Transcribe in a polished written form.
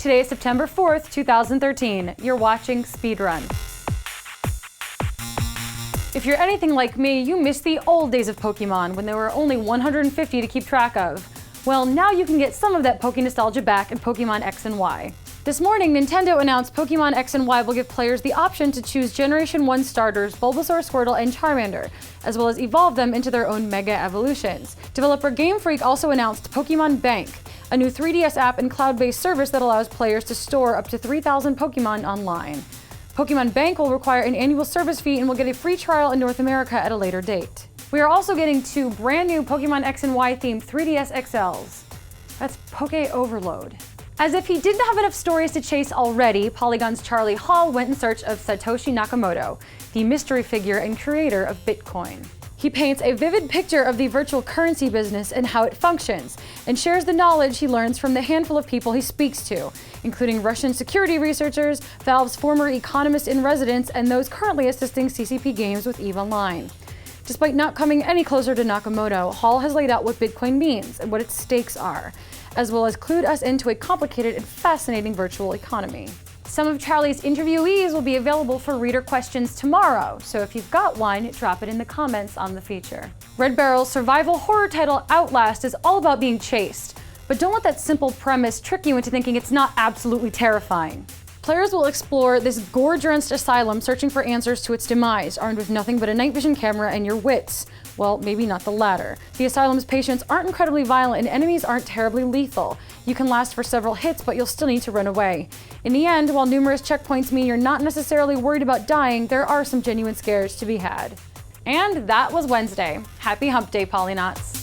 Today is September 4th, 2013. You're watching Speedrun. If you're anything like me, you miss the old days of Pokemon when there were only 150 to keep track of. Well, now you can get some of that Poke nostalgia back in Pokemon X and Y. This morning, Nintendo announced Pokemon X and Y will give players the option to choose Generation 1 starters Bulbasaur, Squirtle, and Charmander, as well as evolve them into their own Mega Evolutions. Developer Game Freak also announced Pokemon Bank, a new 3DS app and cloud-based service that allows players to store up to 3,000 Pokemon online. Pokemon Bank will require an annual service fee and will get a free trial in North America at a later date. We are also getting 2 brand new Pokemon X and Y themed 3DS XLs. That's Poke Overload. As if he didn't have enough stories to chase already, Polygon's Charlie Hall went in search of Satoshi Nakamoto, the mystery figure and creator of Bitcoin. He paints a vivid picture of the virtual currency business and how it functions, and shares the knowledge he learns from the handful of people he speaks to, including Russian security researchers, Valve's former economist in residence, and those currently assisting CCP Games with EVE Online. Despite not coming any closer to Nakamoto, Hall has laid out what Bitcoin means and what its stakes are, as well as clued us into a complicated and fascinating virtual economy. Some of Charlie's interviewees will be available for reader questions tomorrow, so if you've got one, drop it in the comments on the feature. Red Barrel's survival horror title Outlast is all about being chased, but don't let that simple premise trick you into thinking it's not absolutely terrifying. Players will explore this gore-drenched asylum searching for answers to its demise, armed with nothing but a night vision camera and your wits. Well, maybe not the latter. The asylum's patients aren't incredibly violent and enemies aren't terribly lethal. You can last for several hits, but you'll still need to run away. In the end, while numerous checkpoints mean you're not necessarily worried about dying, there are some genuine scares to be had. And that was Wednesday. Happy Hump Day, Polynauts.